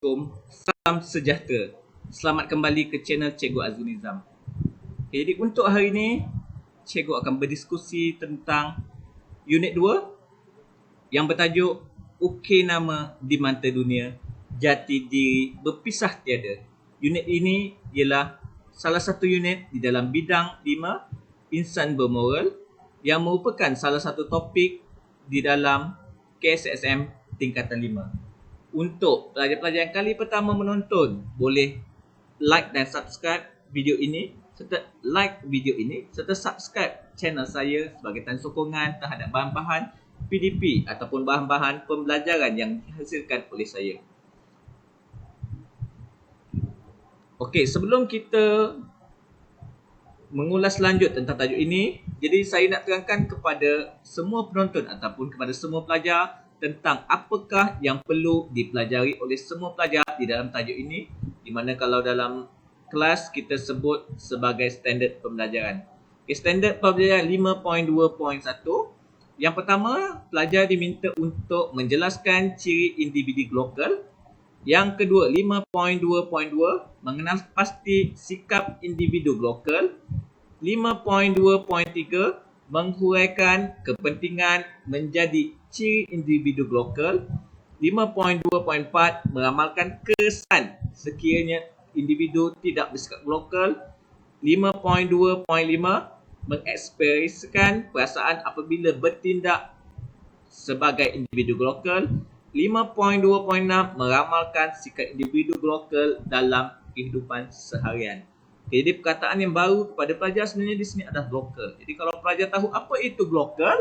Assalamualaikum, salam sejahtera. Selamat kembali ke channel Cikgu Azul Nizam. Jadi untuk hari ini, Cikgu akan berdiskusi tentang unit 2 yang bertajuk Ukir Nama di Mata Dunia, Jati Diri Berpisah Tiada. Unit ini ialah salah satu unit di dalam bidang 5 Insan Bermoral yang merupakan salah satu topik di dalam KSSM tingkatan 5. Untuk pelajar-pelajar yang kali pertama menonton, boleh like dan subscribe video ini serta subscribe channel saya sebagai tanda sokongan terhadap bahan-bahan PDP ataupun bahan-bahan pembelajaran yang dihasilkan oleh saya. Okey, sebelum kita mengulas lanjut tentang tajuk ini, jadi saya nak terangkan kepada semua penonton ataupun kepada semua pelajar tentang apakah yang perlu dipelajari oleh semua pelajar di dalam tajuk ini, di mana kalau dalam kelas kita sebut sebagai standard pembelajaran. Okay, standard pembelajaran 5.2.1. Yang pertama, pelajar diminta untuk menjelaskan ciri individu lokal. Yang kedua, 5.2.2 mengenal pasti sikap individu lokal. 5.2.3 menghuraikan kepentingan menjadi ciri individu lokal. 5.2.4 meramalkan kesan sekiranya individu tidak bersikap lokal. 5.2.5 mengekspresikan perasaan apabila bertindak sebagai individu lokal. 5.2.6 meramalkan sikap individu lokal dalam kehidupan seharian. Jadi perkataan yang baru kepada pelajar sebenarnya di sini adalah lokal. Jadi kalau pelajar tahu apa itu lokal,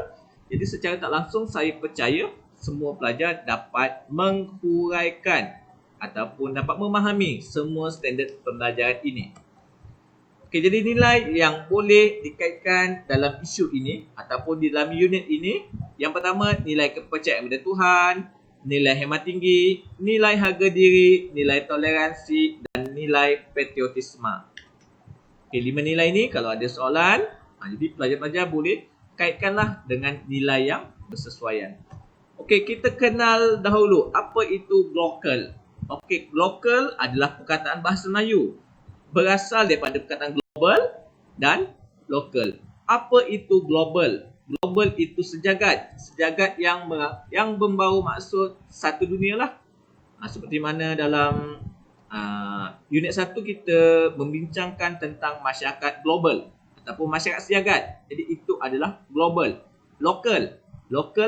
jadi secara tak langsung saya percaya semua pelajar dapat menghuraikan ataupun dapat memahami semua standard pembelajaran ini. Okey, jadi nilai yang boleh dikaitkan dalam isu ini ataupun di dalam unit ini, yang pertama nilai kepercayaan pada Tuhan, nilai hemat tinggi, nilai harga diri, nilai toleransi dan nilai patriotisme. Okay, 5 nilai ni kalau ada soalan, jadi pelajar-pelajar boleh kaitkanlah dengan nilai yang bersesuaian. Okey, kita kenal dahulu apa itu lokal. Okey, lokal adalah perkataan bahasa Melayu. Berasal daripada perkataan global dan lokal. Apa itu global? Global itu sejagat. Sejagat yang membawa maksud satu dunia lah. Seperti mana dalam unit 1 kita membincangkan tentang masyarakat global ataupun masyarakat sejagat. Jadi itu adalah global. Lokal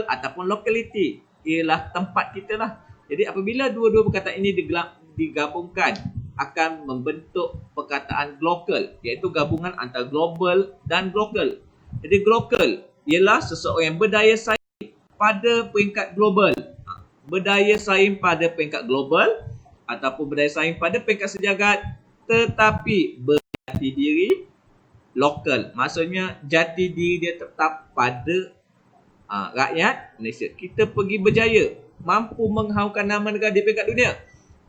ataupun locality ialah tempat kita lah. Jadi apabila dua-dua perkataan ini digabungkan akan membentuk perkataan global, iaitu gabungan antara global dan lokal. Jadi global ialah seseorang yang berdaya saing pada peringkat global. Berdaya saing pada peringkat global ataupun berdaya saing pada peringkat sejagat tetapi berjati diri lokal. Maksudnya jati diri dia tetap pada rakyat Malaysia. Kita pergi berjaya, mampu mengharumkan nama negara di peringkat dunia.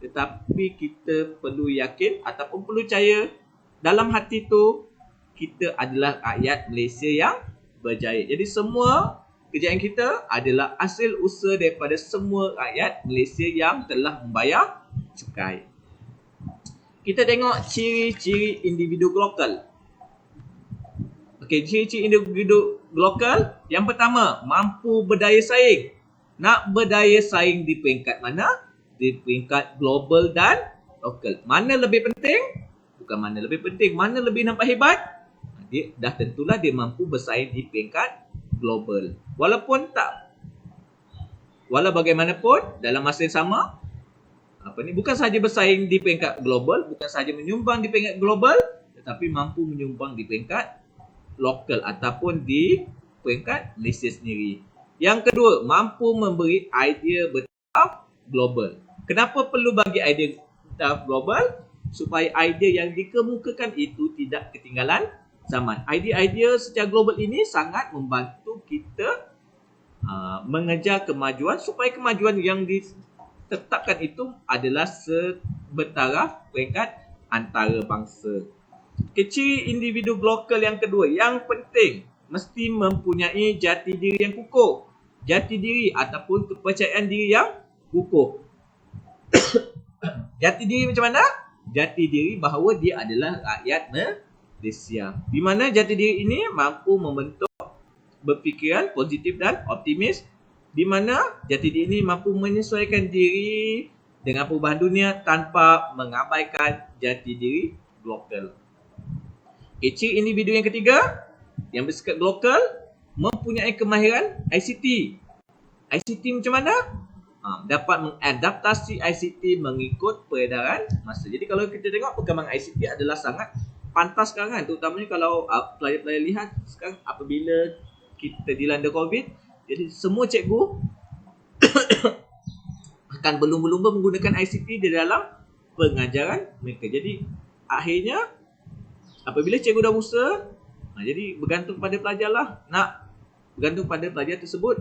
Tetapi kita perlu yakin ataupun perlu percaya dalam hati tu kita adalah rakyat Malaysia yang berjaya. Jadi semua kejayaan kita adalah hasil usaha daripada semua rakyat Malaysia yang telah membayar cukai. Kita tengok ciri-ciri individu lokal. Okey, ciri-ciri individu lokal. Yang pertama, mampu berdaya saing. Nak berdaya saing di peringkat mana? Di peringkat global dan lokal. Mana lebih penting? Bukan mana lebih penting, mana lebih nampak hebat? Dia dah tentulah dia mampu bersaing di peringkat global. Walau bagaimanapun dalam masa yang sama, bukan sahaja bersaing di peringkat global, bukan sahaja menyumbang di peringkat global, tetapi mampu menyumbang di peringkat lokal ataupun di peringkat Malaysia sendiri. Yang kedua, mampu memberi idea bertaraf global. Kenapa perlu bagi idea bertaraf global? Supaya idea yang dikemukakan itu tidak ketinggalan zaman. Idea-idea secara global ini sangat membantu kita mengejar kemajuan supaya kemajuan yang ditetapkan itu adalah sebertaraf peringkat antarabangsa. Ciri individu lokal yang kedua, yang penting mesti mempunyai jati diri yang kukuh. Jati diri ataupun kepercayaan diri yang kukuh. Jati diri macam mana? Jati diri bahawa dia adalah rakyat Malaysia. Di mana jati diri ini mampu membentuk berfikiran positif dan optimis. Di mana jati diri ini mampu menyesuaikan diri dengan perubahan dunia tanpa mengabaikan jati diri global. Ciri individu yang ketiga yang bersikap global mempunyai kemahiran ICT. ICT macam mana? Dapat mengadaptasi ICT mengikut peredaran masa. Jadi kalau kita tengok perkembangan ICT adalah sangat pantas sekarang, terutamanya kalau pelajar-pelajar lihat sekarang apabila kita dilanda COVID, jadi semua cikgu akan berlumba-lumba menggunakan ICT di dalam pengajaran mereka. Jadi akhirnya apabila cikgu dah usaha, jadi bergantung pada pelajar lah. Nak bergantung pada pelajar tersebut,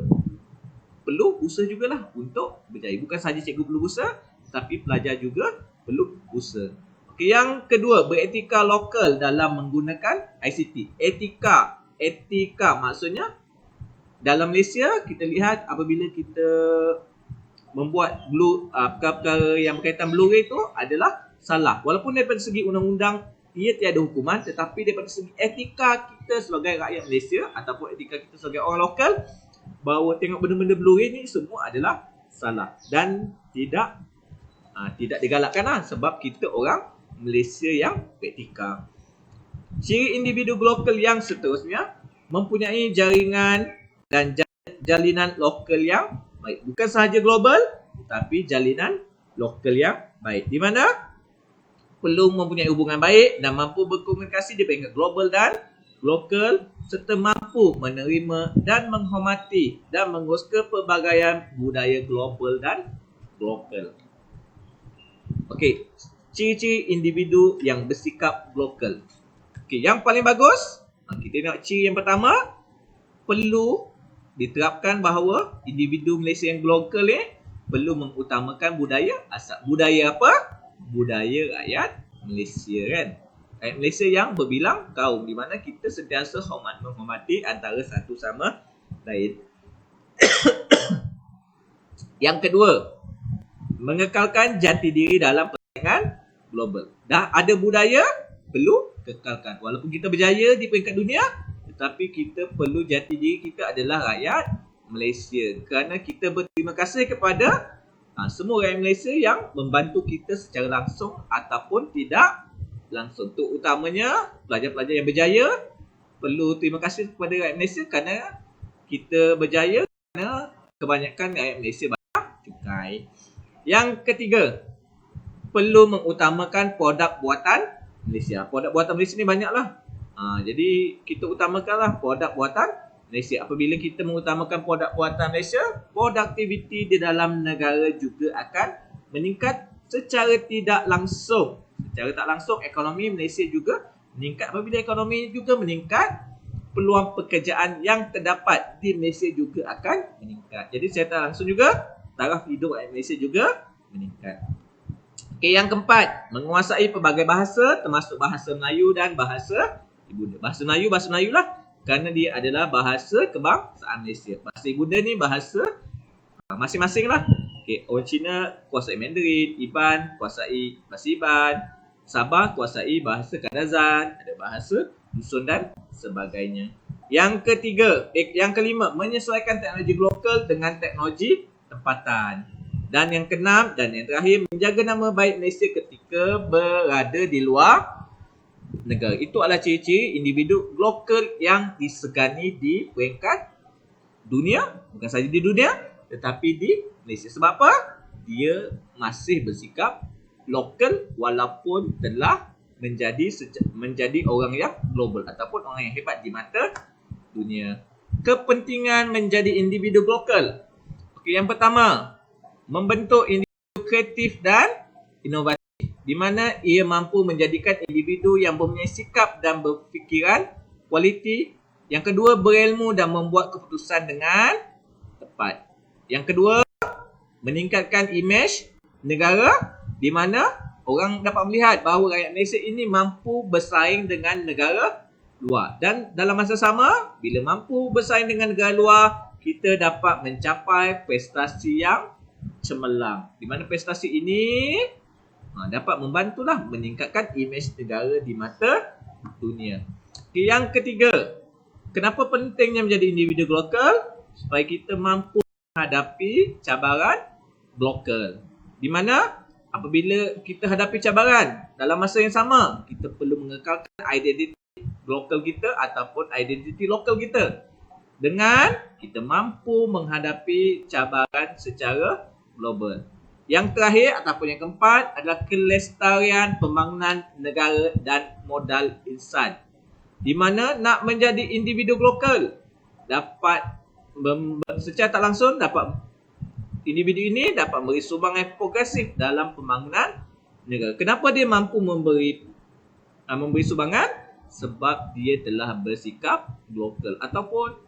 perlu usaha jugalah untuk berjaya. Bukan sahaja cikgu perlu usaha, tapi pelajar juga perlu usaha. Okay, yang kedua, beretika lokal dalam menggunakan ICT. Etika maksudnya dalam Malaysia kita lihat apabila kita membuat perkara-perkara yang berkaitan Blu-ray itu adalah salah. Walaupun daripada segi undang-undang ia tiada hukuman, tetapi daripada segi etika kita sebagai rakyat Malaysia ataupun etika kita sebagai orang lokal, bahawa tengok benda-benda Blu-ray ni semua adalah salah dan tidak digalakkan lah, sebab kita orang Malaysia yang beretika. Ciri individu lokal yang seterusnya mempunyai jaringan dan jalinan lokal yang baik. Bukan sahaja global, tapi jalinan lokal yang baik. Di mana perlu mempunyai hubungan baik dan mampu berkomunikasi di peringkat global dan lokal, serta mampu menerima dan menghormati dan menguruskan pelbagaian budaya global dan lokal. Okey, ciri-ciri individu yang bersikap lokal. Okey, yang paling bagus, kita tengok ciri yang pertama, perlu diterapkan bahawa individu Malaysia yang lokal ni perlu mengutamakan budaya asal. Budaya apa? Budaya rakyat Malaysia kan. Rakyat Malaysia yang berbilang kaum, di mana kita sentiasa menghormati antara satu sama lain. Yang kedua, mengekalkan jati diri dalam persaingan global. Dah ada budaya, perlu kekalkan. Walaupun kita berjaya di peringkat dunia, tetapi kita perlu jati diri kita adalah rakyat Malaysia. Kerana kita berterima kasih kepada semua rakyat Malaysia yang membantu kita secara langsung ataupun tidak langsung. Terutamanya pelajar-pelajar yang berjaya, perlu terima kasih kepada rakyat Malaysia kerana kita berjaya, kerana kebanyakan rakyat Malaysia bayar cukai. Yang ketiga, perlu mengutamakan produk buatan Malaysia. Produk buatan Malaysia ni banyaklah. Jadi kita utamakanlah produk buatan Malaysia. Apabila kita mengutamakan produk buatan Malaysia, produktiviti di dalam negara juga akan meningkat secara tidak langsung. Secara tak langsung, ekonomi Malaysia juga meningkat. Apabila ekonomi juga meningkat, peluang pekerjaan yang terdapat di Malaysia juga akan meningkat. Jadi secara tak langsung juga, taraf hidup rakyat Malaysia juga meningkat. Okey, yang keempat, menguasai pelbagai bahasa termasuk bahasa Melayu dan bahasa ibunda. Bahasa Melayu lah, kerana dia adalah bahasa kebangsaan Malaysia. Bahasa ibunda ni bahasa masing-masing lah. Okay, orang Cina kuasai Mandarin, Iban kuasai bahasa Iban, Sabah kuasai bahasa Kadazan, ada bahasa Dusun dan sebagainya. Yang kelima, menyesuaikan teknologi lokal dengan teknologi tempatan. Dan yang keenam dan yang terakhir, menjaga nama baik Malaysia ketika berada di luar negara. Itu adalah ciri-ciri individu lokal yang disegani di peringkat dunia. Bukan sahaja di dunia, tetapi di Malaysia. Sebab apa? Dia masih bersikap lokal walaupun telah menjadi orang yang global ataupun orang yang hebat di mata dunia. Kepentingan menjadi individu lokal. Okey, yang pertama, membentuk individu kreatif dan inovatif, di mana ia mampu menjadikan individu yang mempunyai sikap dan berfikiran kualiti. Yang kedua, berilmu dan membuat keputusan dengan tepat. Yang kedua, meningkatkan imej negara, di mana orang dapat melihat bahawa rakyat Malaysia ini mampu bersaing dengan negara luar. Dan dalam masa sama, bila mampu bersaing dengan negara luar, kita dapat mencapai prestasi yang cemerlang. Di mana prestasi ini dapat membantulah meningkatkan imej negara di mata dunia. Okay, yang ketiga, kenapa pentingnya menjadi individu global? Supaya kita mampu menghadapi cabaran global. Di mana apabila kita hadapi cabaran dalam masa yang sama, kita perlu mengekalkan identiti global kita ataupun identiti lokal kita dengan kita mampu menghadapi cabaran secara global. Yang terakhir ataupun yang keempat adalah kelestarian pembangunan negara dan modal insan. Di mana nak menjadi individu global dapat secara tak langsung individu ini dapat memberi sumbangan progresif dalam pembangunan negara. Kenapa dia mampu memberi sumbangan? Sebab dia telah bersikap global ataupun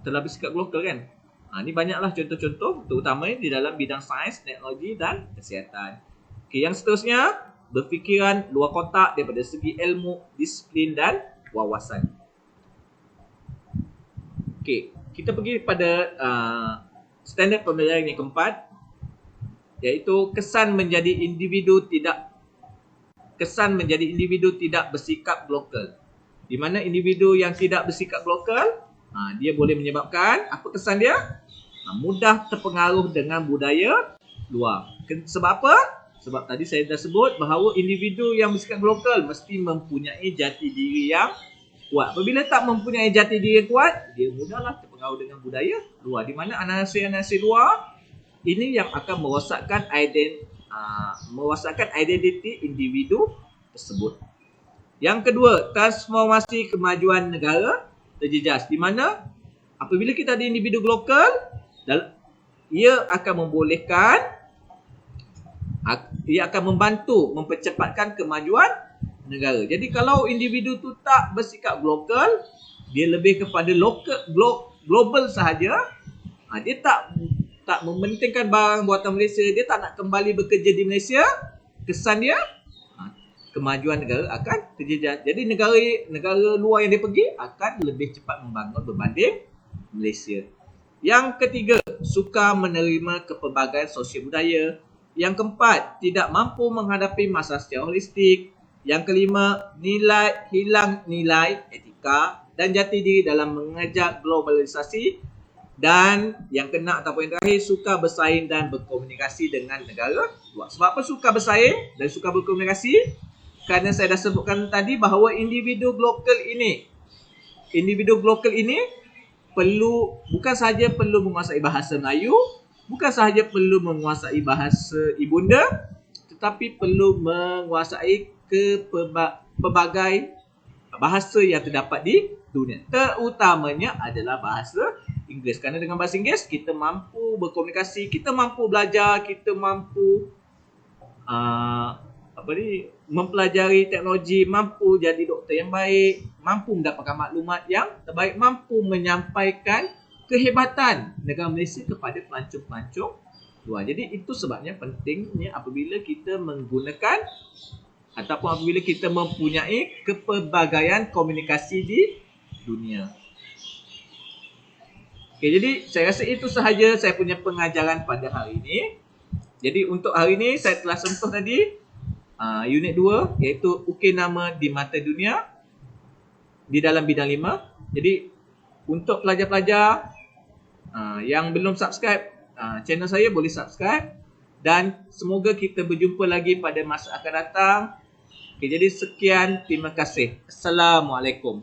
telah bersikap global kan. Ini banyaklah contoh-contoh terutamanya di dalam bidang sains, teknologi dan kesihatan. Okay, yang seterusnya, berfikiran luar kotak daripada segi ilmu, disiplin dan wawasan. Okay, kita pergi pada standard pembelajaran yang keempat, iaitu kesan menjadi individu tidak bersikap global. Di mana individu yang tidak bersikap global, dia boleh menyebabkan apa kesan dia? Mudah terpengaruh dengan budaya luar. Sebab apa? Sebab tadi saya dah sebut bahawa individu yang bersikap global mesti mempunyai jati diri yang kuat. Apabila tak mempunyai jati diri yang kuat, dia mudahlah terpengaruh dengan budaya luar. Di mana anasi-anasi luar ini yang akan merosakkan identiti individu tersebut. Yang kedua, transformasi kemajuan negara terjejas. Di mana apabila kita ada individu global, ia akan membantu mempercepatkan kemajuan negara. Jadi kalau individu tu tak bersikap global, dia lebih kepada global sahaja, dia tak mementingkan barang buatan Malaysia, dia tak nak kembali bekerja di Malaysia, kesan dia kemajuan negara akan terjejas. Jadi negara luar yang dia pergi akan lebih cepat membangun berbanding Malaysia. Yang ketiga, suka menerima kepelbagaian sosial budaya. Yang keempat, tidak mampu menghadapi masalah secara holistik. Yang kelima, hilang nilai etika dan jati diri dalam mengejar globalisasi. Dan yang keenam ataupun yang terakhir, suka bersaing dan berkomunikasi dengan negara luar. Sebab apa suka bersaing dan suka berkomunikasi? Kerana saya dah sebutkan tadi bahawa individu global ini bukan sahaja perlu menguasai bahasa Melayu, bukan sahaja perlu menguasai bahasa ibunda, tetapi perlu menguasai pelbagai bahasa yang terdapat di dunia. Terutamanya adalah bahasa Inggeris. Kerana dengan bahasa Inggeris, kita mampu berkomunikasi, kita mampu belajar, kita mampu mempelajari teknologi, mampu jadi doktor yang baik, mampu mendapatkan maklumat yang terbaik, mampu menyampaikan kehebatan negara Malaysia kepada pelancong-pelancong luar. Jadi itu sebabnya pentingnya apabila kita menggunakan ataupun apabila kita mempunyai kepelbagaian komunikasi di dunia. Okay, jadi saya rasa itu sahaja saya punya pengajaran pada hari ini. Jadi untuk hari ini saya telah sentuh tadi unit 2, iaitu ukir nama di mata dunia di dalam bidang 5. Jadi untuk pelajar-pelajar yang belum subscribe channel saya, boleh subscribe. Dan semoga kita berjumpa lagi pada masa akan datang. Okay, jadi sekian, terima kasih. Assalamualaikum.